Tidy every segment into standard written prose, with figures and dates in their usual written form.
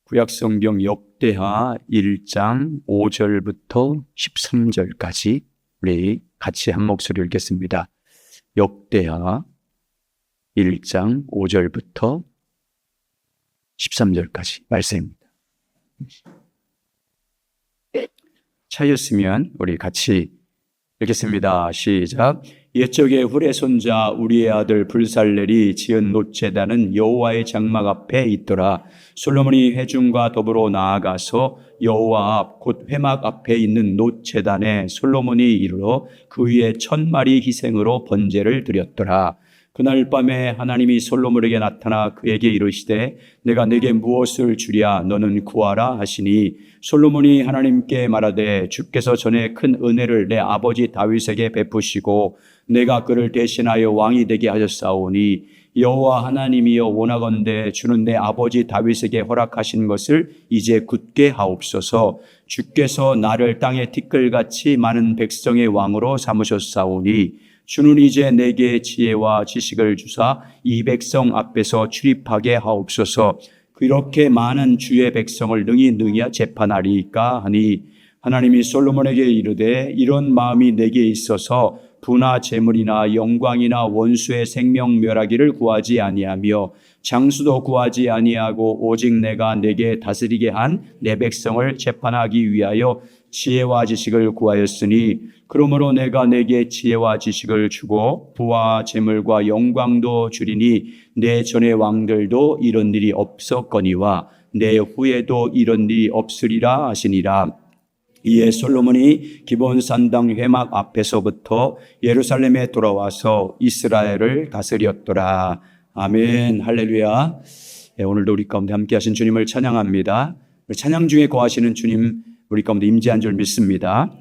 구약성경 역대하 1장 5절부터 13절까지 우리 같이 한 목소리 읽겠습니다. 역대하 1장 5절부터 13절까지 말씀입니다. 차였으면 우리 같이 읽겠습니다. 시작. 옛적에 훌의 손자 우리의 아들 불살렐이 지은 놋제단은 여호와의 장막 앞에 있더라. 솔로몬이 회중과 더불어 나아가서 여호와 앞 곧 회막 앞에 있는 놋제단에 솔로몬이 이르러 그 위에 1000마리 희생으로 번제를 드렸더라. 그날 밤에 하나님이 솔로몬에게 나타나 그에게 이르시되 내가 네게 무엇을 주랴 너는 구하라 하시니 솔로몬이 하나님께 말하되 주께서 전에 큰 은혜를 내 아버지 다윗에게 베푸시고 내가 그를 대신하여 왕이 되게 하셨사오니 여호와 하나님이여 원하건대 주는 내 아버지 다윗에게 허락하신 것을 이제 굳게 하옵소서. 주께서 나를 땅의 티끌같이 많은 백성의 왕으로 삼으셨사오니 주는 이제 내게 지혜와 지식을 주사 이 백성 앞에서 출입하게 하옵소서. 그렇게 많은 주의 백성을 능히 재판하리까 하니 하나님이 솔로몬에게 이르되 이런 마음이 내게 있어서 부나 재물이나 영광이나 원수의 생명 멸하기를 구하지 아니하며 장수도 구하지 아니하고 오직 내가 내게 다스리게 한 내 백성을 재판하기 위하여 지혜와 지식을 구하였으니 그러므로 내가 내게 지혜와 지식을 주고 부와 재물과 영광도 주리니 내 전의 왕들도 이런 일이 없었거니와 내 후에도 이런 일이 없으리라 하시니라. 이에 솔로몬이 기본산당 회막 앞에서부터 예루살렘에 돌아와서 이스라엘을 다스렸더라. 아멘. 할렐루야. 오늘도 우리 가운데 함께 하신 주님을 찬양합니다. 찬양 중에 거하시는 주님 우리 가운데 임재한 줄 믿습니다.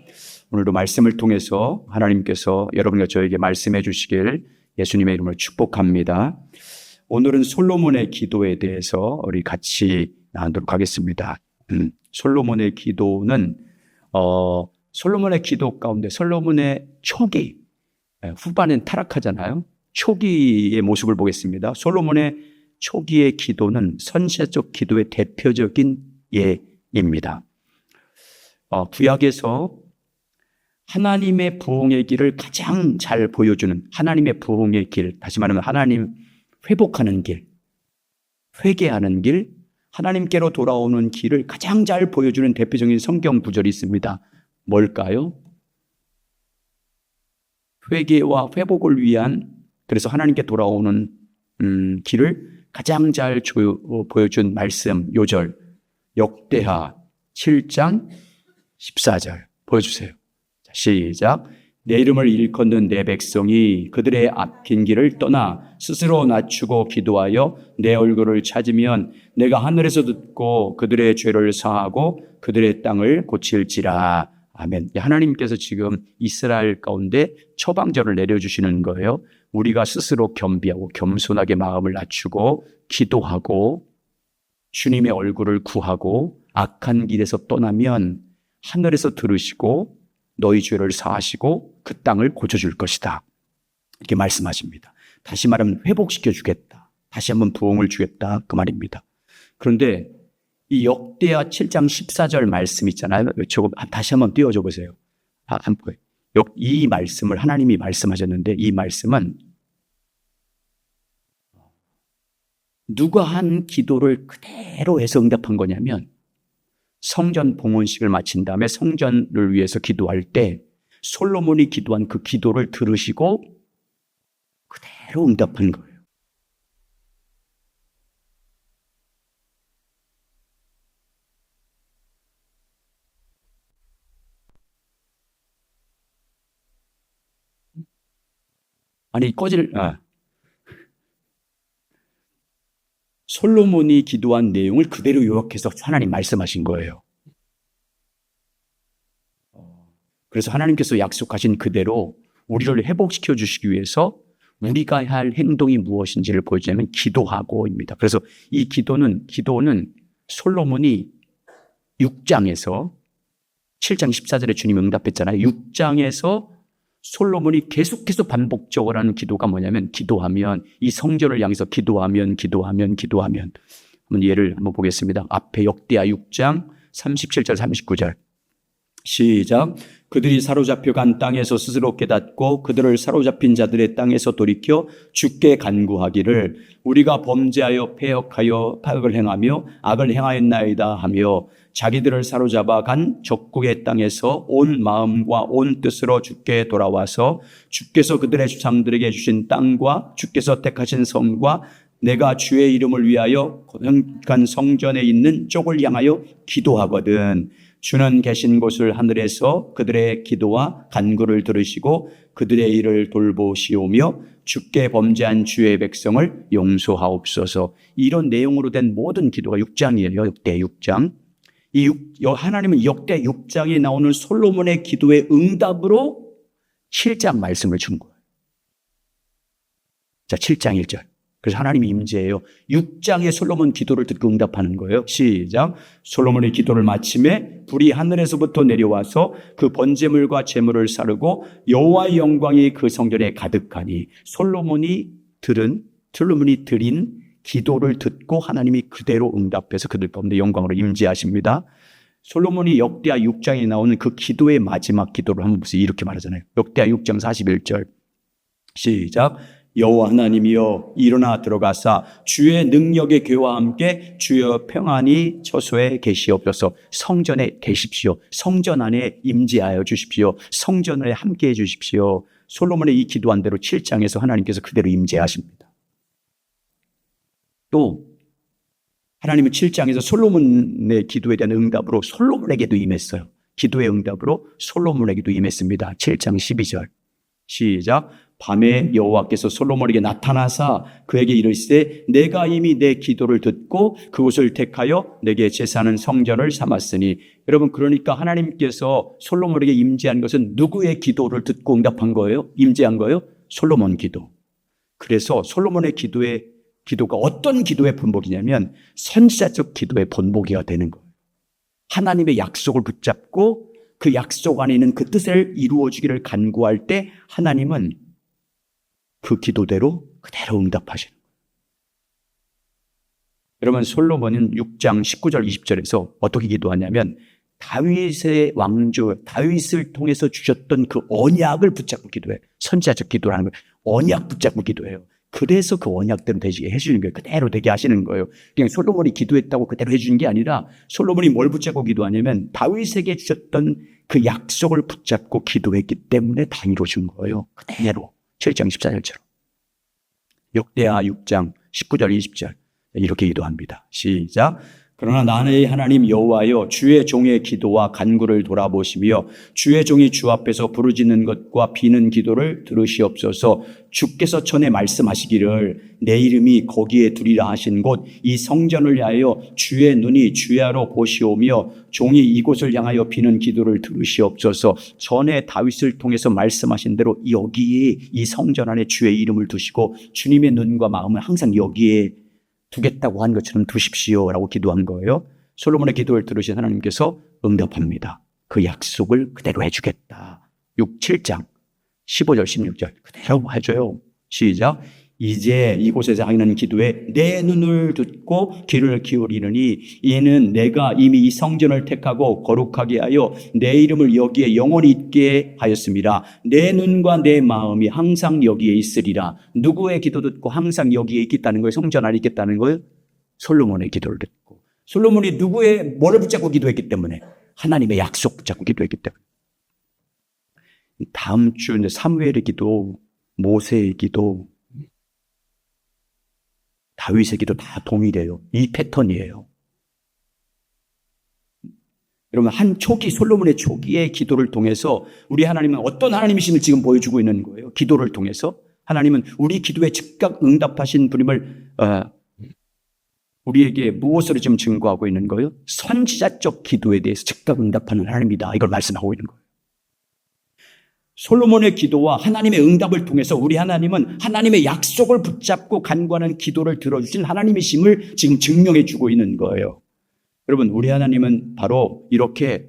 오늘도 말씀을 통해서 하나님께서 여러분과 저에게 말씀해 주시길 예수님의 이름으로 축복합니다. 오늘은 솔로몬의 기도에 대해서 우리 같이 나누도록 하겠습니다. 솔로몬의 기도는 솔로몬의 기도 가운데 솔로몬의 초기, 후반은 타락하잖아요. 초기의 모습을 보겠습니다. 솔로몬의 초기의 기도는 선지자적 기도의 대표적인 예입니다. 구약에서 하나님의 부흥의 길을 가장 잘 보여주는 하나님의 부흥의 길, 다시 말하면 하나님 회복하는 길, 회개하는 길, 하나님께로 돌아오는 길을 가장 잘 보여주는 대표적인 성경 구절이 있습니다. 뭘까요? 회개와 회복을 위한, 그래서 하나님께 돌아오는 길을 가장 잘 보여준 말씀, 요절, 역대하 7장 14절 보여주세요. 자, 시작. 내 이름을 일컫는 내 백성이 그들의 앞긴 길을 떠나 스스로 낮추고 기도하여 내 얼굴을 찾으면 내가 하늘에서 듣고 그들의 죄를 사하고 그들의 땅을 고칠지라. 아멘. 하나님께서 지금 이스라엘 가운데 처방전을 내려주시는 거예요. 우리가 스스로 겸비하고 겸손하게 마음을 낮추고 기도하고 주님의 얼굴을 구하고 악한 길에서 떠나면 하늘에서 들으시고 너희 죄를 사하시고 그 땅을 고쳐줄 것이다. 이렇게 말씀하십니다. 다시 말하면 회복시켜 주겠다. 다시 한번 부흥을 주겠다. 그 말입니다. 그런데 이 역대하 7장 14절 말씀 있잖아요. 저거 다시 한번 띄워줘 보세요. 이 말씀을 하나님이 말씀하셨는데 이 말씀은 누가 한 기도를 그대로 해서 응답한 거냐면 성전 봉헌식을 마친 다음에 성전을 위해서 기도할 때 솔로몬이 기도한 그 기도를 들으시고 그대로 응답한 거예요. 아니 솔로몬이 기도한 내용을 그대로 요약해서 하나님 말씀하신 거예요. 그래서 하나님께서 약속하신 그대로 우리를 회복시켜 주시기 위해서 우리가 할 행동이 무엇인지를 보여주냐면 기도하고입니다. 그래서 이 기도는 솔로몬이 6장에서 7장 14절에 주님이 응답했잖아요. 6장에서 솔로몬이 계속해서 반복적으로 하는 기도가 뭐냐면 기도하면 이 성전을 향해서 기도하면 한번 예를 한번 보겠습니다. 앞에 역대하 6장 37절 39절 시작. 그들이 사로잡혀 간 땅에서 스스로 깨닫고 그들을 사로잡힌 자들의 땅에서 돌이켜 주께 간구하기를 우리가 범죄하여 패역하여 파역을 행하며 악을 행하였나이다 하며 자기들을 사로잡아 간 적국의 땅에서 온 마음과 온 뜻으로 주께 돌아와서 주께서 그들의 조상들에게 주신 땅과 주께서 택하신 성과 내가 주의 이름을 위하여 거룩한 성전에 있는 쪽을 향하여 기도하거든. 주는 계신 곳을 하늘에서 그들의 기도와 간구를 들으시고 그들의 일을 돌보시오며 주께 범죄한 주의 백성을 용서하옵소서. 이런 내용으로 된 모든 기도가 6장이에요. 역대 6장. 하나님은 역대 6장에 나오는 솔로몬의 기도의 응답으로 7장 말씀을 준 거예요. 자, 7장 1절. 그래서 하나님이 임재해요. 6장의 솔로몬 기도를 듣고 응답하는 거예요. 시작. 솔로몬의 기도를 마침에 불이 하늘에서부터 내려와서 그 번제물과 제물을 사르고 여호와의 영광이 그 성전에 가득하니 솔로몬이 드린 기도를 듣고 하나님이 그대로 응답해서 그들 가운데 영광으로 임재하십니다. 솔로몬이 역대하 6장에 나오는 그 기도의 마지막 기도를 한번 보세요. 이렇게 말하잖아요. 역대하 6장 41절 시작. 여호와 하나님이여 일어나 들어가사 주의 능력의 교와 함께 주여 평안히 처소에 계시옵소서. 성전에 계십시오. 성전 안에 임재하여 주십시오. 성전에 함께해 주십시오. 솔로몬의 이 기도한 대로 7장에서 하나님께서 그대로 임재하십니다. 또 하나님은 7장에서 솔로몬의 기도에 대한 응답으로 솔로몬에게도 임했어요. 기도의 응답으로 솔로몬에게도 임했습니다. 7장 12절 시작. 밤에 여호와께서 솔로몬에게 나타나사 그에게 이르시되 내가 이미 내 기도를 듣고 그곳을 택하여 내게 제사하는 성전을 삼았으니. 여러분, 그러니까 하나님께서 솔로몬에게 임재한 것은 누구의 기도를 듣고 응답한 거예요? 임재한 거예요? 솔로몬 기도. 그래서 솔로몬의 기도가 어떤 기도의 본보기냐면 선지자적 기도의 본보기가 되는 거예요. 하나님의 약속을 붙잡고 그 약속 안에 있는 그 뜻을 이루어주기를 간구할 때 하나님은 그 기도대로 그대로 응답하시는 거예요. 여러분, 솔로몬은 6장 19절 20절에서 어떻게 기도하냐면 다윗의 왕조, 다윗을 통해서 주셨던 그 언약을 붙잡고 기도해요. 선지자적 기도라는 거예요. 언약 붙잡고 기도해요. 그래서 그 언약대로 되게 해주는 거예요. 그대로 되게 하시는 거예요. 그냥 솔로몬이 기도했다고 그대로 해주는 게 아니라 솔로몬이 뭘 붙잡고 기도하냐면 다윗에게 주셨던 그 약속을 붙잡고 기도했기 때문에 다 이루어진 거예요. 그대로. 7장 14절처럼. 역대하 6장 19절 20절 이렇게 기도합니다. 시작. 그러나 나의 하나님 여호와여 주의 종의 기도와 간구를 돌아보시며 주의 종이 주 앞에서 부르짖는 것과 비는 기도를 들으시옵소서. 주께서 전에 말씀하시기를 내 이름이 거기에 두리라 하신 곳 이 성전을 향하여 주의 눈이 주야로 보시오며 종이 이곳을 향하여 비는 기도를 들으시옵소서. 전에 다윗을 통해서 말씀하신 대로 여기에 이 성전 안에 주의 이름을 두시고 주님의 눈과 마음을 항상 여기에 두겠다고 한 것처럼 두십시오라고 기도한 거예요. 솔로몬의 기도를 들으신 하나님께서 응답합니다. 그 약속을 그대로 해주겠다. 7장 15절 16절 그대로 해줘요. 시작. 이제 이곳에서 하는 기도에 내 눈을 듣고 귀를 기울이느니 이는 내가 이미 이 성전을 택하고 거룩하게 하여 내 이름을 여기에 영원히 있게 하였습니다. 내 눈과 내 마음이 항상 여기에 있으리라. 누구의 기도 듣고 항상 여기에 있겠다는 거예요? 성전 안에 있겠다는 거예요? 솔로몬의 기도를 듣고. 솔로몬이 뭐를 붙잡고 기도했기 때문에? 하나님의 약속 붙잡고 기도했기 때문에. 다음 주 사무엘의 기도, 모세의 기도, 다윗의 기도 다 동일해요. 이 패턴이에요. 여러분, 솔로몬의 초기의 기도를 통해서 우리 하나님은 어떤 하나님이심을 지금 보여주고 있는 거예요. 기도를 통해서 하나님은 우리 기도에 즉각 응답하신 분임을 우리에게 무엇으로 지금 증거하고 있는 거예요? 선지자적 기도에 대해서 즉각 응답하는 하나님이다. 이걸 말씀하고 있는 거예요. 솔로몬의 기도와 하나님의 응답을 통해서 우리 하나님은 하나님의 약속을 붙잡고 간구하는 기도를 들어주신 하나님이심을 지금 증명해 주고 있는 거예요. 여러분, 우리 하나님은 바로 이렇게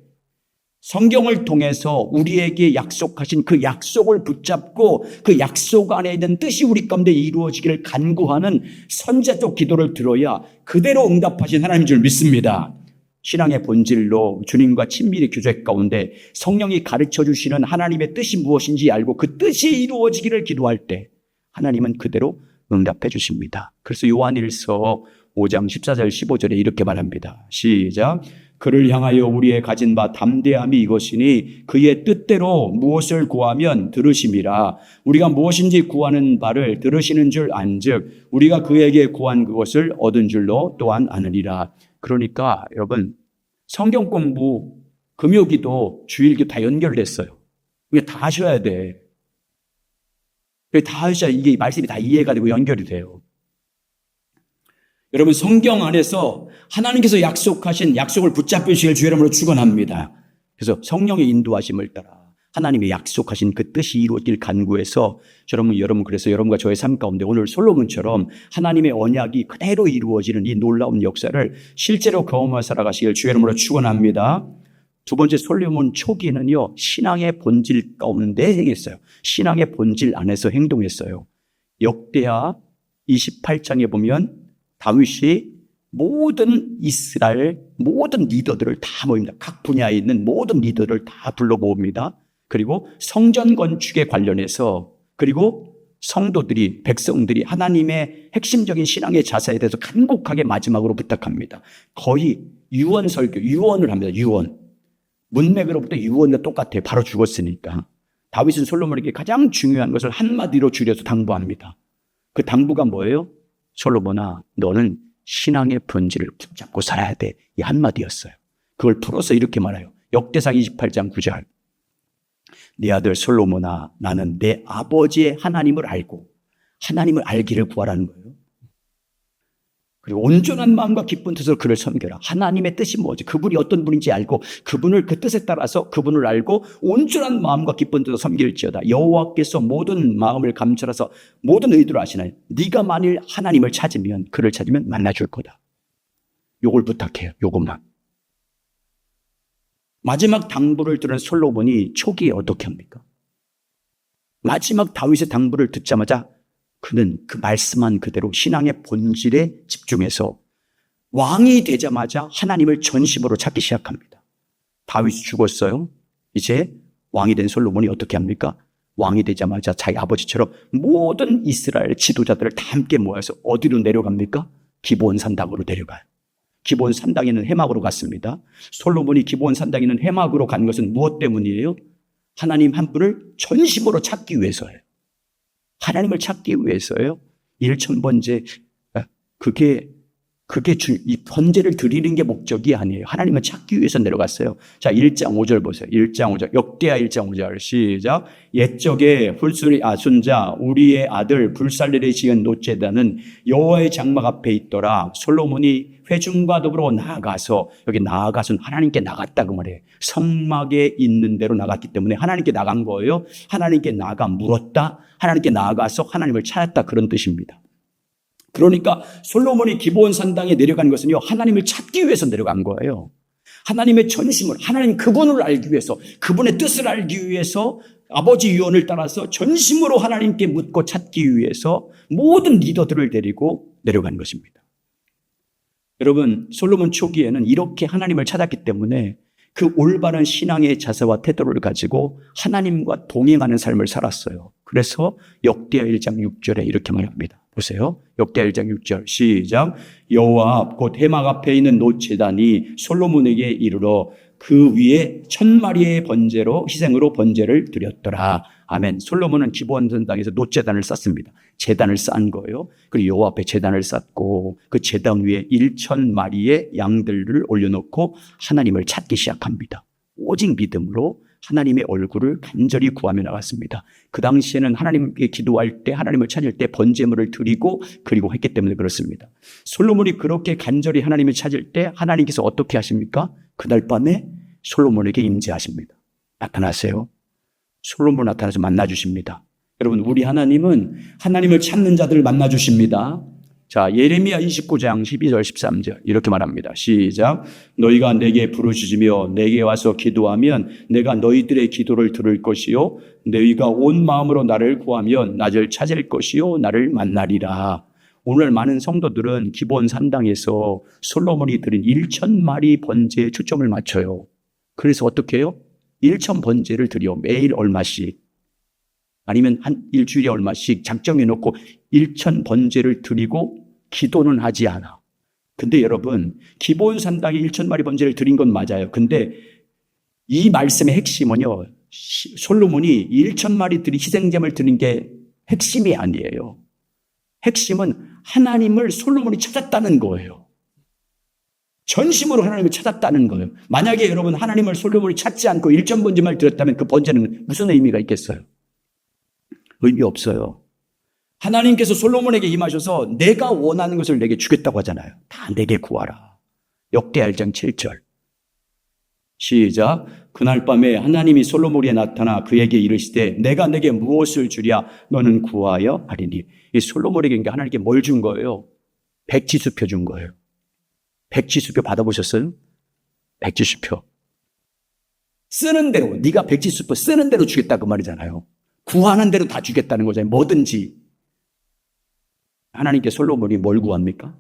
성경을 통해서 우리에게 약속하신 그 약속을 붙잡고 그 약속 안에 있는 뜻이 우리 가운데 이루어지기를 간구하는 선제적 기도를 들어야 그대로 응답하신 하나님인 줄 믿습니다. 신앙의 본질로 주님과 친밀히 교제 가운데 성령이 가르쳐 주시는 하나님의 뜻이 무엇인지 알고 그 뜻이 이루어지기를 기도할 때 하나님은 그대로 응답해 주십니다. 그래서 요한일서 5장 14절 15절에 이렇게 말합니다. 시작. 그를 향하여 우리의 가진 바 담대함이 이것이니 그의 뜻대로 무엇을 구하면 들으심이라. 우리가 무엇인지 구하는 바를 들으시는 줄 안즉 우리가 그에게 구한 그것을 얻은 줄로 또한 아느니라. 그러니까 여러분 성경 공부, 금요기도, 주일기도 다 연결됐어요. 이게 다 하셔야 돼. 다 하셔야 이게 말씀이 다 이해가 되고 연결이 돼요. 여러분 성경 안에서 하나님께서 약속하신 약속을 붙잡으시길 주의 이름으로 축원합니다. 그래서 성령의 인도하심을 따라 하나님의 약속하신 그 뜻이 이루어질 간구해서 여러분 그래서 여러분과 저의 삶 가운데 오늘 솔로몬처럼 하나님의 언약이 그대로 이루어지는 이 놀라운 역사를 실제로 경험하며 살아가시길 주의 이름으로 축원합니다. 두 번째 솔로몬 초기에는요 신앙의 본질 가운데 행했어요. 신앙의 본질 안에서 행동했어요. 역대하 28장에 보면 다윗이 모든 이스라엘 모든 리더들을 다 모입니다. 각 분야에 있는 모든 리더들을 다 불러 모읍니다. 그리고 성전 건축에 관련해서 그리고 성도들이 백성들이 하나님의 핵심적인 신앙의 자세에 대해서 간곡하게 마지막으로 부탁합니다. 거의 유언 설교, 유언을 합니다. 유언. 문맥으로부터 유언과 똑같아요. 바로 죽었으니까. 다윗은 솔로몬에게 가장 중요한 것을 한마디로 줄여서 당부합니다. 그 당부가 뭐예요? 솔로몬아, 너는 신앙의 본질을 붙잡고 살아야 돼. 이 한마디였어요. 그걸 풀어서 이렇게 말해요. 역대상 28장 9절. 네 아들 솔로몬아, 나는 내 아버지의 하나님을 알고 하나님을 알기를 구하라는 거예요. 그리고 온전한 마음과 기쁜 뜻으로 그를 섬겨라. 하나님의 뜻이 뭐지? 그분이 어떤 분인지 알고 그분을 그 뜻에 따라서 그분을 알고 온전한 마음과 기쁜 뜻으로 섬길지어다. 여호와께서 모든 마음을 감찰하서 모든 의도를 아시나요? 네가 만일 하나님을 찾으면 그를 찾으면 만나줄 거다. 요걸 부탁해요. 요것만. 마지막 당부를 들은 솔로몬이 초기에 어떻게 합니까? 마지막 다윗의 당부를 듣자마자 그는 그 말씀한 그대로 신앙의 본질에 집중해서 왕이 되자마자 하나님을 전심으로 찾기 시작합니다. 다윗이 죽었어요. 이제 왕이 된 솔로몬이 어떻게 합니까? 왕이 되자마자 자기 아버지처럼 모든 이스라엘 지도자들을 다 함께 모아서 어디로 내려갑니까? 기브온 산당으로 내려가요. 기브온 산당에 있는 해막으로 갔습니다. 솔로몬이 기브온 산당에 있는 해막으로 간 것은 무엇 때문이에요? 하나님 한 분을 전심으로 찾기 위해서예요. 하나님을 찾기 위해서요. 1000번째 그게 이 번제를 드리는 게 목적이 아니에요. 하나님을 찾기 위해서 내려갔어요. 자, 1장 5절 보세요. 1장 5절. 역대하 1장 5절. 시작. 옛적에 훌수리 아순자 우리의 아들 불살렐이 지은 놋제단은 여호와의 장막 앞에 있더라. 솔로몬이 회중과 더불어 나아가서, 여기 나아가서는 하나님께 나갔다고 말해요. 성막에 있는 대로 나갔기 때문에 하나님께 나간 거예요. 하나님께 나아가 물었다. 하나님께 나아가서 하나님을 찾았다. 그런 뜻입니다. 그러니까 솔로몬이 기브온 산당에 내려간 것은요, 하나님을 찾기 위해서 내려간 거예요. 하나님의 전심을, 하나님 그분을 알기 위해서, 그분의 뜻을 알기 위해서 아버지 유언을 따라서 전심으로 하나님께 묻고 찾기 위해서 모든 리더들을 데리고 내려간 것입니다. 여러분, 솔로몬 초기에는 이렇게 하나님을 찾았기 때문에 그 올바른 신앙의 자세와 태도를 가지고 하나님과 동행하는 삶을 살았어요. 그래서 역대하 1장 6절에 이렇게 말합니다. 보세요. 역대하 1장 6절 시작. 여호와 앞 곧 해막 앞에 있는 놋제단이 솔로몬에게 이르러 그 위에 1000마리의 번제로 희생으로 번제를 드렸더라. 아멘. 솔로몬은 기브온 산당에서 놋제단을 쌓습니다. 제단을 쌓은 거예요. 그리고 여호와 앞에 제단을 쌓고 그 제단 위에 1000마리의 양들을 올려놓고 하나님을 찾기 시작합니다. 오직 믿음으로 하나님의 얼굴을 간절히 구하며 나갔습니다. 그 당시에는 하나님께 기도할 때, 하나님을 찾을 때 번제물을 드리고 그리고 했기 때문에 그렇습니다. 솔로몬이 그렇게 간절히 하나님을 찾을 때 하나님께서 어떻게 하십니까? 그날 밤에 솔로몬에게 임재하십니다. 나타나세요. 솔로몬 나타나서 만나주십니다. 여러분, 우리 하나님은 하나님을 찾는 자들을 만나주십니다. 자, 예레미야 29장 12절 13절 이렇게 말합니다. 시작. 너희가 내게 부르짖으며 내게 와서 기도하면 내가 너희들의 기도를 들을 것이요 너희가 온 마음으로 나를 구하면 나를 찾을 것이요 나를 만나리라. 오늘 많은 성도들은 기본 산당에서 솔로몬이 드린 1,000마리 번제에 초점을 맞춰요. 그래서 어떻게 해요? 1,000번제를 드려. 매일 얼마씩 아니면 한 일주일에 얼마씩 작정해 놓고 1,000번제를 드리고 기도는 하지 않아. 근데 여러분, 기본 산당에 1,000마리 번제를 드린 건 맞아요. 근데 이 말씀의 핵심은요, 솔로몬이 1,000마리 희생제물 드린 게 핵심이 아니에요. 핵심은 하나님을 솔로몬이 찾았다는 거예요. 전심으로 하나님을 찾았다는 거예요. 만약에 여러분 하나님을 솔로몬이 찾지 않고 1,000번제만 드렸다면 그 번제는 무슨 의미가 있겠어요? 의미 없어요. 하나님께서 솔로몬에게 임하셔서 내가 원하는 것을 내게 주겠다고 하잖아요. 다 내게 구하라. 역대하 1장 7절. 시작. 그날 밤에 하나님이 솔로몬에게 나타나 그에게 이르시되 내가 내게 무엇을 주랴 너는 구하여 하리니. 이 솔로몬에게 하나님께 뭘 준 거예요? 백지수표 준 거예요. 백지수표 받아보셨어요? 백지수표. 쓰는 대로, 네가 백지수표 쓰는 대로 주겠다 그 말이잖아요. 구하는 대로 다 주겠다는 거잖아요. 뭐든지. 하나님께 솔로몬이 뭘 구합니까?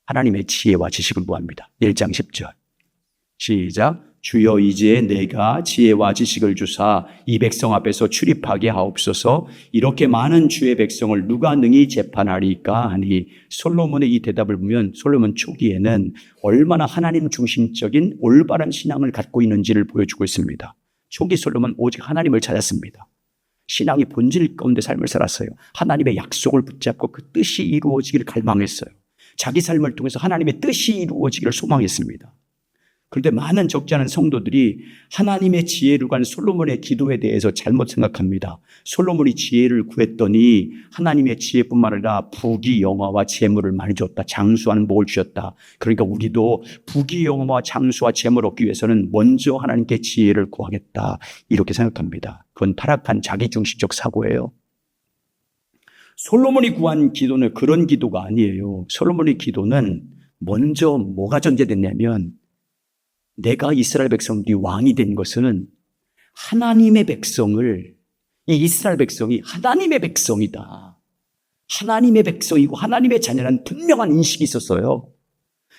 하나님의 지혜와 지식을 구합니다. 1장 10절. 시작. 주여 이제 내가 지혜와 지식을 주사 이 백성 앞에서 출입하게 하옵소서. 이렇게 많은 주의 백성을 누가 능히 재판하리까 하니. 솔로몬의 이 대답을 보면 솔로몬 초기에는 얼마나 하나님 중심적인 올바른 신앙을 갖고 있는지를 보여주고 있습니다. 초기 솔로몬은 오직 하나님을 찾았습니다. 신앙의 본질 가운데 삶을 살았어요. 하나님의 약속을 붙잡고 그 뜻이 이루어지기를 갈망했어요. 자기 삶을 통해서 하나님의 뜻이 이루어지기를 소망했습니다. 그런데 많은 적지 않은 성도들이 하나님의 지혜를 구한 솔로몬의 기도에 대해서 잘못 생각합니다. 솔로몬이 지혜를 구했더니 하나님의 지혜뿐만 아니라 부귀 영화와 재물을 많이 줬다. 장수하는 복을 주셨다. 그러니까 우리도 부귀 영화와 장수와 재물을 얻기 위해서는 먼저 하나님께 지혜를 구하겠다. 이렇게 생각합니다. 그건 타락한 자기중심적 사고예요. 솔로몬이 구한 기도는 그런 기도가 아니에요. 솔로몬의 기도는 먼저 뭐가 전제됐냐면 내가 이스라엘 백성들이 왕이 된 것은 하나님의 백성을, 이 이스라엘 백성이 하나님의 백성이다. 하나님의 백성이고 하나님의 자녀라는 분명한 인식이 있었어요.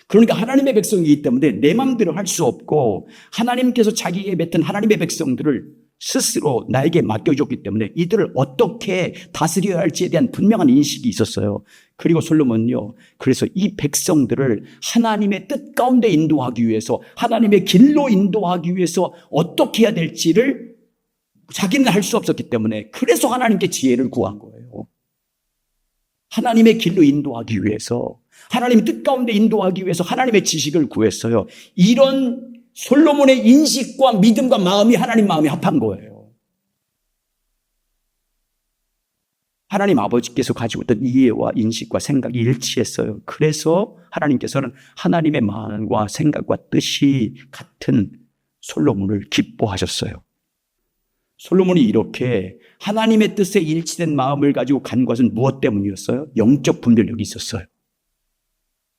그러니까 하나님의 백성이기 때문에 내 마음대로 할 수 없고 하나님께서 자기에게 맺은 하나님의 백성들을 스스로 나에게 맡겨줬기 때문에 이들을 어떻게 다스려야 할지에 대한 분명한 인식이 있었어요. 그리고 솔로몬은요, 그래서 이 백성들을 하나님의 뜻 가운데 인도하기 위해서, 하나님의 길로 인도하기 위해서 어떻게 해야 될지를 자기는 할 수 없었기 때문에 그래서 하나님께 지혜를 구한 거예요. 하나님의 길로 인도하기 위해서, 하나님의 뜻 가운데 인도하기 위해서 하나님의 지식을 구했어요. 이런 솔로몬의 인식과 믿음과 마음이 하나님 마음이 합한 거예요. 하나님 아버지께서 가지고 있던 이해와 인식과 생각이 일치했어요. 그래서 하나님께서는 하나님의 마음과 생각과 뜻이 같은 솔로몬을 기뻐하셨어요. 솔로몬이 이렇게 하나님의 뜻에 일치된 마음을 가지고 간 것은 무엇 때문이었어요? 영적 분별력이 있었어요.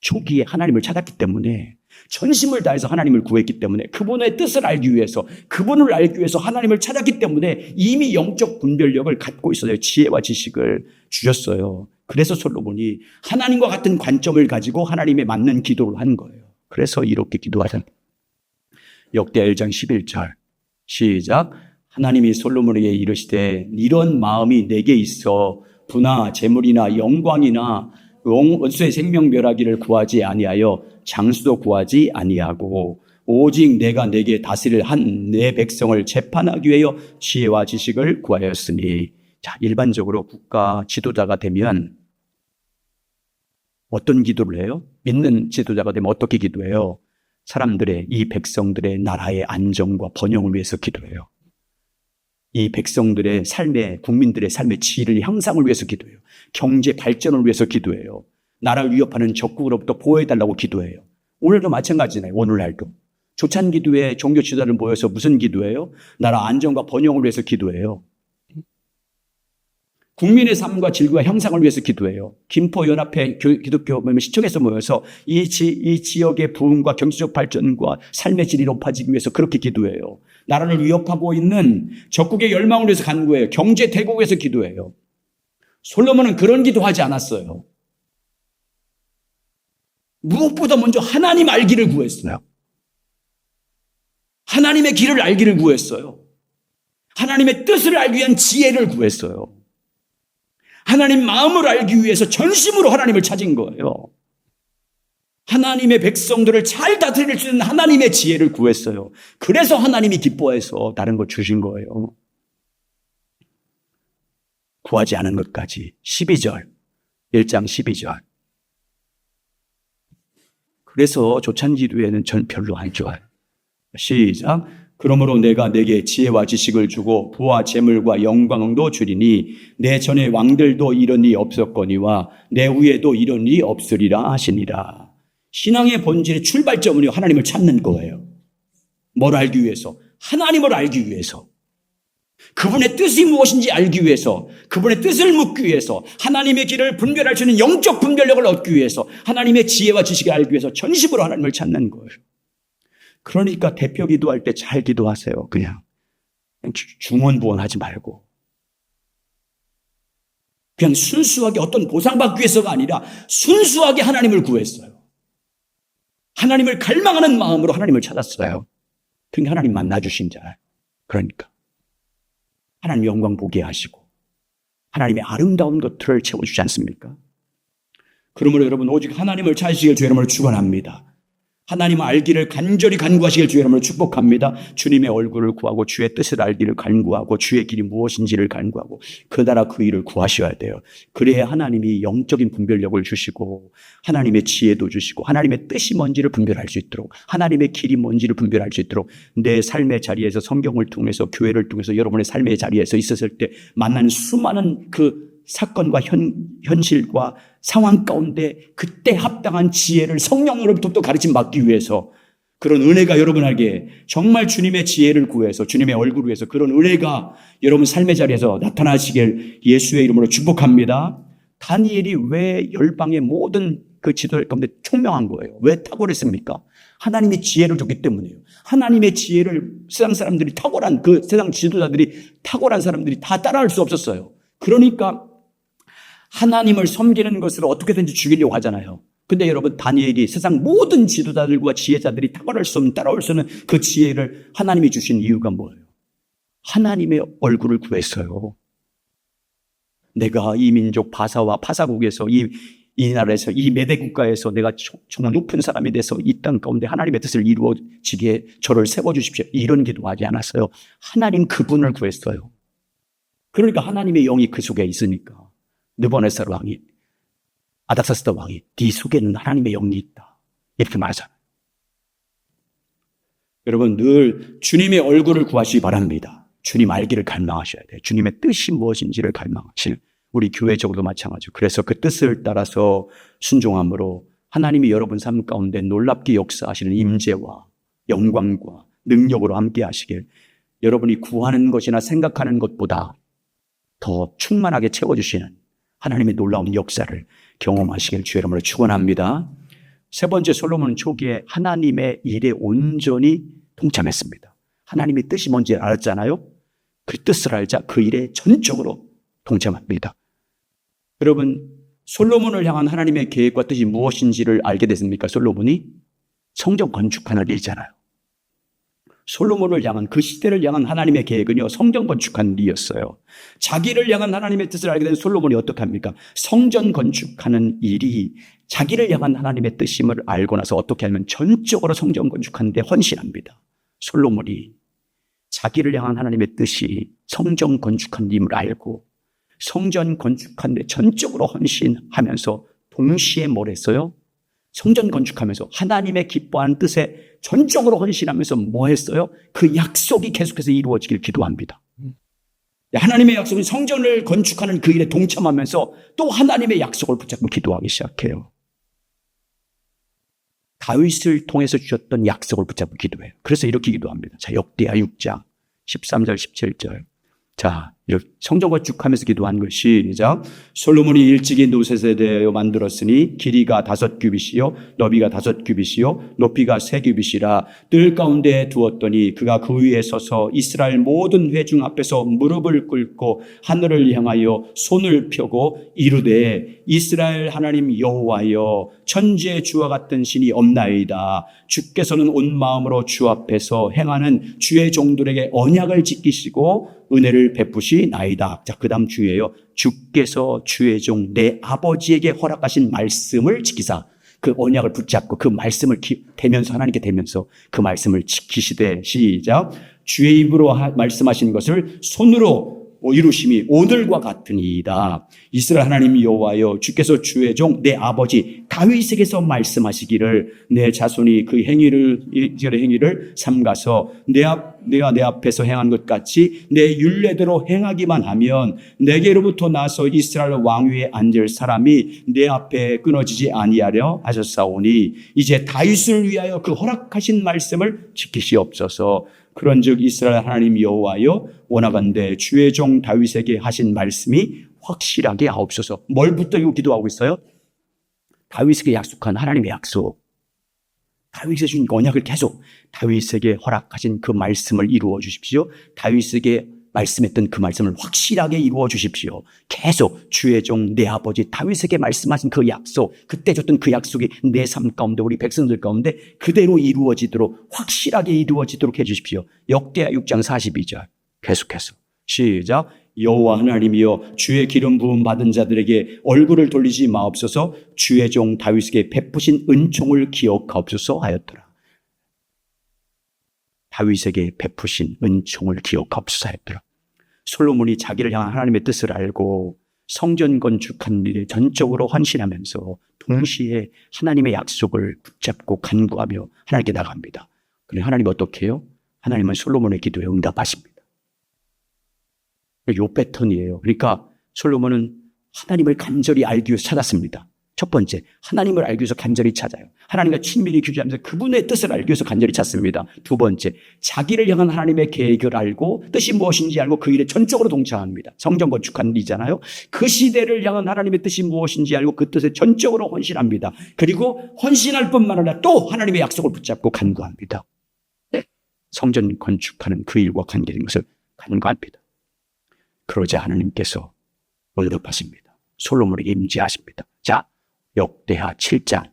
초기에 하나님을 찾았기 때문에, 전심을 다해서 하나님을 구했기 때문에, 그분의 뜻을 알기 위해서, 그분을 알기 위해서 하나님을 찾았기 때문에 이미 영적 분별력을 갖고 있어요. 지혜와 지식을 주셨어요. 그래서 솔로몬이 하나님과 같은 관점을 가지고 하나님에 맞는 기도를 한 거예요. 그래서 이렇게 기도하잖아요. 역대하 1장 11절 시작. 하나님이 솔로몬에게 이르시되 이런 마음이 내게 있어 부나 재물이나 영광이나 원수의 생명멸하기를 구하지 아니하여 장수도 구하지 아니하고 오직 내가 내게 다스릴 한 내 백성을 재판하기 위하여 지혜와 지식을 구하였으니. 자, 일반적으로 국가 지도자가 되면 어떤 기도를 해요? 믿는 지도자가 되면 어떻게 기도해요? 사람들의, 이 백성들의 나라의 안정과 번영을 위해서 기도해요. 이 백성들의 삶의, 국민들의 삶의 질을 향상을 위해서 기도해요. 경제 발전을 위해서 기도해요. 나라를 위협하는 적국으로부터 보호해달라고 기도해요. 오늘도 마찬가지네요. 오늘날도 조찬기도회 종교 지도자들 모여서 무슨 기도해요? 나라 안정과 번영을 위해서 기도해요. 국민의 삶과 질과 향상을 위해서 기도해요. 김포연합회 기독교 시청에서 모여서 이 지역의 부흥과 경제적 발전과 삶의 질이 높아지기 위해서 그렇게 기도해요. 나라를 위협하고 있는 적국의 열망을 위해서 간구해요. 경제 대국에서 기도해요. 솔로몬은 그런 기도하지 않았어요. 무엇보다 먼저 하나님 알기를 구했어요. 하나님의 길을 알기를 구했어요. 하나님의 뜻을 알기 위한 지혜를 구했어요. 하나님 마음을 알기 위해서 전심으로 하나님을 찾은 거예요. 하나님의 백성들을 잘 다스릴 수 있는 하나님의 지혜를 구했어요. 그래서 하나님이 기뻐해서 다른 거 주신 거예요. 구하지 않은 것까지. 12절, 1장 12절. 그래서 조찬기도에는 전 별로 안 좋아요. 시작. 그러므로 내가 내게 지혜와 지식을 주고 부와 재물과 영광도 주리니 내 전에 왕들도 이런 일이 없었거니와 내 후에도 이런 일이 없으리라 하시니라. 신앙의 본질의 출발점은요, 하나님을 찾는 거예요. 뭘 알기 위해서? 하나님을 알기 위해서. 그분의 뜻이 무엇인지 알기 위해서, 그분의 뜻을 묻기 위해서, 하나님의 길을 분별할 수 있는 영적 분별력을 얻기 위해서, 하나님의 지혜와 지식을 알기 위해서 전심으로 하나님을 찾는 거예요. 그러니까 대표 기도할 때 잘 기도하세요. 그냥 중언부언하지 말고 그냥 순수하게 어떤 보상받기 위해서가 아니라 순수하게 하나님을 구했어요. 하나님을 갈망하는 마음으로 하나님을 찾았어요. 그러니까 하나님 만나주신 자. 그러니까 하나님 영광 보게 하시고 하나님의 아름다운 것들을 채워주지 않습니까? 그러므로 여러분 오직 하나님을 찾으시길 주 이름으로 축원합니다. 하나님 알기를 간절히 간구하시길 주의 이름으로 축복합니다. 주님의 얼굴을 구하고 주의 뜻을 알기를 간구하고 주의 길이 무엇인지를 간구하고 그 나라 그 일을 구하셔야 돼요. 그래야 하나님이 영적인 분별력을 주시고 하나님의 지혜도 주시고 하나님의 뜻이 뭔지를 분별할 수 있도록 하나님의 길이 뭔지를 분별할 수 있도록 내 삶의 자리에서 성경을 통해서 교회를 통해서 여러분의 삶의 자리에서 있었을 때 만나는 수많은 그 사건과 현실과 상황 가운데 그때 합당한 지혜를 성령으로부터 또 가르침 받기 위해서 그런 은혜가 여러분에게 정말 주님의 지혜를 구해서 주님의 얼굴을 위해서 그런 은혜가 여러분 삶의 자리에서 나타나시길 예수의 이름으로 축복합니다. 다니엘이 왜 열방의 모든 그 지도자 가운데 총명한 거예요? 왜 탁월했습니까? 하나님의 지혜를 줬기 때문이에요. 하나님의 지혜를 세상 사람들이 탁월한 그 세상 지도자들이 탁월한 사람들이 다 따라할 수 없었어요. 그러니까 하나님을 섬기는 것으로 어떻게든지 죽이려고 하잖아요. 근데 여러분 다니엘이 세상 모든 지도자들과 지혜자들이 탁월할 수 없는 따라올 수 없는 그 지혜를 하나님이 주신 이유가 뭐예요? 하나님의 얼굴을 구했어요. 내가 이 민족 바사와 파사국에서 이 나라에서 이 메대 국가에서 내가 정말 높은 사람이 돼서 이 땅 가운데 하나님의 뜻을 이루어지게 저를 세워주십시오. 이런 기도하지 않았어요. 하나님 그분을 구했어요. 그러니까 하나님의 영이 그 속에 있으니까 느부갓네살 왕이 아닥사스다 왕이 네 속에는 하나님의 영이 있다 이렇게 말하잖아요. 여러분 늘 주님의 얼굴을 구하시기 바랍니다. 주님 알기를 갈망하셔야 돼요. 주님의 뜻이 무엇인지를 갈망하실 우리 교회적으로도 마찬가지고 그래서 그 뜻을 따라서 순종함으로 하나님이 여러분 삶 가운데 놀랍게 역사하시는 임재와 영광과 능력으로 함께 하시길 여러분이 구하는 것이나 생각하는 것보다 더 충만하게 채워주시는 하나님의 놀라운 역사를 경험하시길 주의 이름으로 축원합니다. 세 번째 솔로몬은 초기에 하나님의 일에 온전히 동참했습니다. 하나님의 뜻이 뭔지 알았잖아요. 그 뜻을 알자 그 일에 전적으로 동참합니다. 여러분 솔로몬을 향한 하나님의 계획과 뜻이 무엇인지를 알게 됐습니까? 솔로몬이 성전 건축하는 일이잖아요. 솔로몬을 향한 그 시대를 향한 하나님의 계획은요 성전 건축하는 일이었어요. 자기를 향한 하나님의 뜻을 알게 된 솔로몬이 어떻게 합니까? 성전 건축하는 일이 자기를 향한 하나님의 뜻임을 알고 나서 어떻게 하면 전적으로 성전 건축하는 데 헌신합니다. 솔로몬이 자기를 향한 하나님의 뜻이 성전 건축하는 일임을 알고 성전 건축하는 데 전적으로 헌신하면서 동시에 뭘 했어요? 성전 건축하면서 하나님의 기뻐하는 뜻에 전적으로 헌신하면서 뭐 했어요? 그 약속이 계속해서 이루어지길 기도합니다. 하나님의 약속은 성전을 건축하는 그 일에 동참하면서 또 하나님의 약속을 붙잡고 기도하기 시작해요. 다윗을 통해서 주셨던 약속을 붙잡고 기도해요. 그래서 이렇게 기도합니다. 자, 역대하 6장 13절 17절. 자, 이렇게 성전 건축하면서 기도한 것이 시작. 솔로몬이 일찍이 노셋에 대하여 만들었으니 길이가 5규빗이요 너비가 5규빗이요 높이가 3규빗이라 뜰 가운데 두었더니 그가 그 위에 서서 이스라엘 모든 회중 앞에서 무릎을 꿇고 하늘을 향하여 손을 펴고 이르되 이스라엘 하나님 여호와여 천지의 주와 같은 신이 없나이다. 주께서는 온 마음으로 주 앞에서 행하는 주의 종들에게 언약을 지키시고 은혜를 베푸시나이다. 자, 그 다음 주예요. 주께서 주의 종 내 아버지에게 허락하신 말씀을 지키사. 그 언약을 붙잡고 그 말씀을 대면서 하나님께 대면서 그 말씀을 지키시되 시작. 주의 입으로 말씀하신 것을 손으로 이루심이 오늘과 같으니이다. 이스라엘 하나님 여호와여 주께서 주의 종 내 아버지 다윗에게서 말씀하시기를 내 자손이 그 행위를 삼가서 내가 내 앞에서 행한 것 같이 내 율례대로 행하기만 하면 내게로부터 나서 이스라엘 왕위에 앉을 사람이 내 앞에 끊어지지 아니하려 하셨사오니 이제 다윗을 위하여 그 허락하신 말씀을 지키시옵소서. 그런즉 이스라엘 하나님 여호와여 원하건대 주의 종 다윗에게 하신 말씀이 확실하게 하옵소서. 뭘 붙들고 기도하고 있어요? 다윗에게 약속한 하나님의 약속. 다윗에 준 언약을 계속 다윗에게 허락하신 그 말씀을 이루어 주십시오. 다윗에게 말씀했던 그 말씀을 확실하게 이루어 주십시오. 계속 주의 종 내 아버지 다윗에게 말씀하신 그 약속, 그때 줬던 그 약속이 내 삶 가운데 우리 백성들 가운데 그대로 이루어지도록 확실하게 이루어지도록 해 주십시오. 역대하 6장 42절 계속해서 시작. 여호와 하나님이여 주의 기름 부음 받은 자들에게 얼굴을 돌리지 마옵소서. 주의 종 다윗에게 베푸신 은총을 기억하옵소서 하였더라. 다윗에게 베푸신 은총을 기억하옵소서 하였더라. 솔로몬이 자기를 향한 하나님의 뜻을 알고 성전 건축한 일에 전적으로 헌신하면서 동시에 하나님의 약속을 붙잡고 간구하며 하나님께 나갑니다. 그런데 하나님은 어떻게 해요? 하나님은 솔로몬의 기도에 응답하십니다. 요 패턴이에요. 그러니까 솔로몬은 하나님을 간절히 알기 위해서 찾았습니다. 첫 번째, 하나님을 알기 위해서 간절히 찾아요. 하나님과 친밀히 교제하면서 그분의 뜻을 알기 위해서 간절히 찾습니다. 두 번째, 자기를 향한 하나님의 계획을 알고 뜻이 무엇인지 알고 그 일에 전적으로 동참합니다. 성전 건축하는 일이잖아요. 그 시대를 향한 하나님의 뜻이 무엇인지 알고 그 뜻에 전적으로 헌신합니다. 그리고 헌신할 뿐만 아니라 또 하나님의 약속을 붙잡고 간구합니다. 성전 건축하는 그 일과 관계된 것을 간구합니다. 그러자 하나님께서 응답하십니다. 솔로몬에게 임재하십니다. 자, 역대하 7장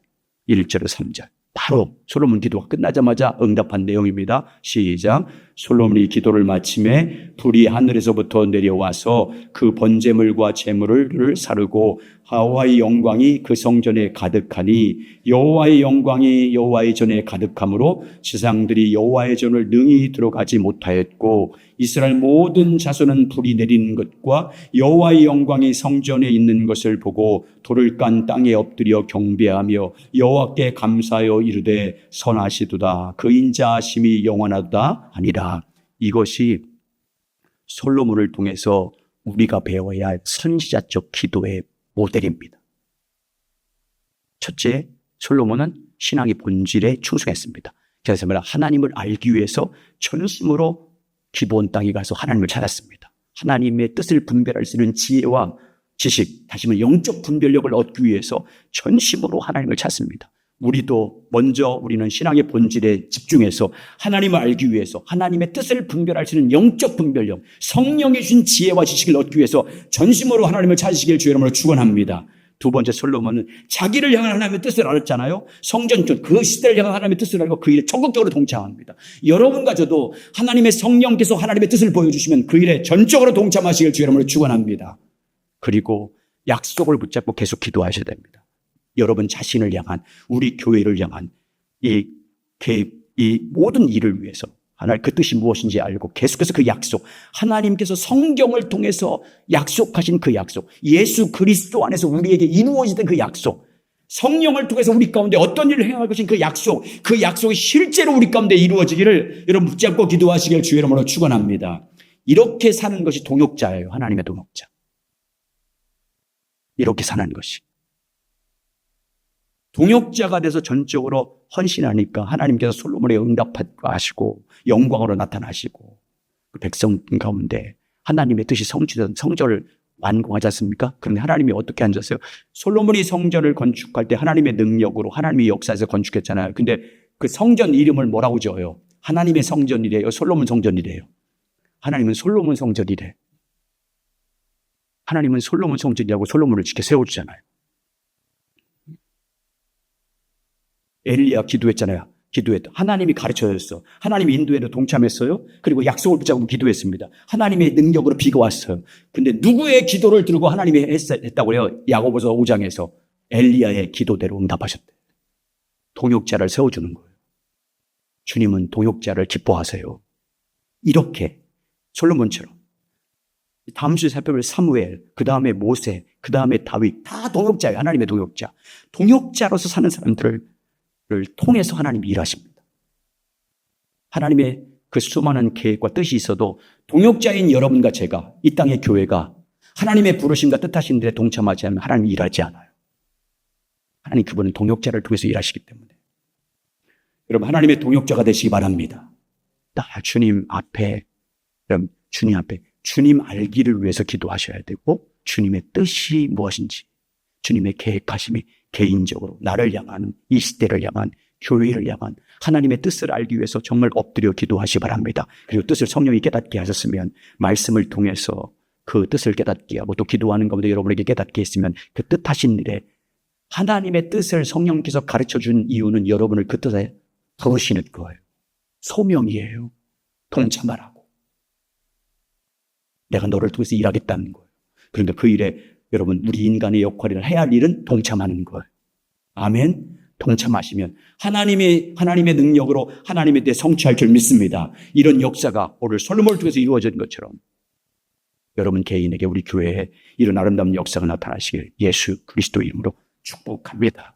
1절에서 3절. 바로 솔로몬 기도가 끝나자마자 응답한 내용입니다. 시작. 솔로몬이 기도를 마침에 불이 하늘에서부터 내려와서 그 번제물과 제물을 사르고 여호와의 영광이 그 성전에 가득하니 여호와의 영광이 여호와의 전에 가득함으로 지상들이 여호와의 전을 능히 들어가지 못하였고 이스라엘 모든 자손은 불이 내리는 것과 여호와의 영광이 성전에 있는 것을 보고 돌을 깐 땅에 엎드려 경배하며 여호와께 감사하여 이르되 선하시도다 그 인자하심이 영원하도다 아니라. 이것이 솔로몬을 통해서 우리가 배워야 할 선지자적 기도의 모델입니다. 첫째, 솔로몬은 신앙의 본질에 충성했습니다. 그래서 하나님을 알기 위해서 전심으로 기브온 땅에 가서 하나님을 찾았습니다. 하나님의 뜻을 분별할 수 있는 지혜와 지식, 다시 말해 영적 분별력을 얻기 위해서 전심으로 하나님을 찾습니다. 우리도 먼저 우리는 신앙의 본질에 집중해서 하나님을 알기 위해서 하나님의 뜻을 분별할 수 있는 영적 분별력, 성령이 준 지혜와 지식을 얻기 위해서 전심으로 하나님을 찾으시길 주의 이름으로 축원합니다. 두 번째, 솔로몬은 자기를 향한 하나님의 뜻을 알았잖아요. 성전전 그 시대를 향한 하나님의 뜻을 알고 그 일에 적극적으로 동참합니다. 여러분과 저도 하나님의 성령께서 하나님의 뜻을 보여주시면 그 일에 전적으로 동참하시길 주의 이름으로 축원합니다. 그리고 약속을 붙잡고 계속 기도하셔야 됩니다. 여러분 자신을 향한, 우리 교회를 향한 이 모든 일을 위해서 하나님 그 뜻이 무엇인지 알고 계속해서 그 약속, 하나님께서 성경을 통해서 약속하신 그 약속, 예수 그리스도 안에서 우리에게 이루어지던 그 약속, 성령을 통해서 우리 가운데 어떤 일을 행할 것인 그 약속, 그 약속이 실제로 우리 가운데 이루어지기를 여러분 붙잡고 기도하시길 주의 이름으로 축원합니다. 이렇게 사는 것이 동역자예요. 하나님의 동역자. 이렇게 사는 것이. 동역자가 돼서 전적으로 헌신하니까 하나님께서 솔로몬의 응답하시고 영광으로 나타나시고 그 백성 가운데 하나님의 뜻이 성전을 완공하지 않습니까? 그런데 하나님이 어떻게 앉았어요? 솔로몬이 성전을 건축할 때 하나님의 능력으로 하나님의 역사에서 건축했잖아요. 근데 그 성전 이름을 뭐라고 지어요? 하나님의 성전이래요? 솔로몬 성전이래요? 하나님은 솔로몬 성전이래. 하나님은 솔로몬 성전이라고 솔로몬을 지켜 세워주잖아요. 엘리야 기도했잖아요. 기도했다. 하나님이 가르쳐줬어. 하나님이 인도에도 동참했어요. 그리고 약속을 붙잡고 기도했습니다. 하나님의 능력으로 비가 왔어요. 근데 누구의 기도를 들고 하나님이 했다고 해요? 야고보서 5장에서 엘리야의 기도대로 응답하셨대. 동역자를 세워주는 거예요. 주님은 동역자를 기뻐하세요. 이렇게 솔로몬처럼 다음 주에 살펴볼 사무엘, 그 다음에 모세, 그 다음에 다윗, 다 동역자예요. 하나님의 동역자. 동역자로서 사는 사람들을 통해서 하나님이 일하십니다. 하나님의 그 수많은 계획과 뜻이 있어도 동역자인 여러분과 제가, 이 땅의 교회가 하나님의 부르심과 뜻하신 일에 동참하지 않으면 하나님이 일하지 않아요. 하나님 그분은 동역자를 통해서 일하시기 때문에. 여러분 하나님의 동역자가 되시기 바랍니다. 주님 앞에, 여러분 주님 앞에 주님 알기를 위해서 기도하셔야 되고, 주님의 뜻이 무엇인지, 주님의 계획하심이 개인적으로 나를 향한, 이 시대를 향한, 교회를 향한 하나님의 뜻을 알기 위해서 정말 엎드려 기도하시기 바랍니다. 그리고 뜻을 성령이 깨닫게 하셨으면 말씀을 통해서 그 뜻을 깨닫게 하고, 또 기도하는 가운데 여러분에게 깨닫게 했으면 그 뜻하신 일에 하나님의 뜻을 성령께서 가르쳐준 이유는 여러분을 그 뜻에 부르시는 거예요. 소명이에요. 동참하라고. 내가 너를 통해서 일하겠다는 거예요. 그런데 그 일에 여러분 우리 인간의 역할을 해야 할 일은 동참하는 거예요. 아멘. 동참하시면 하나님의 능력으로 하나님의 때 성취할 줄 믿습니다. 이런 역사가 오늘 솔로몬을 통해서 이루어진 것처럼 여러분 개인에게, 우리 교회에 이런 아름다운 역사가 나타나시길 예수 그리스도 이름으로 축복합니다.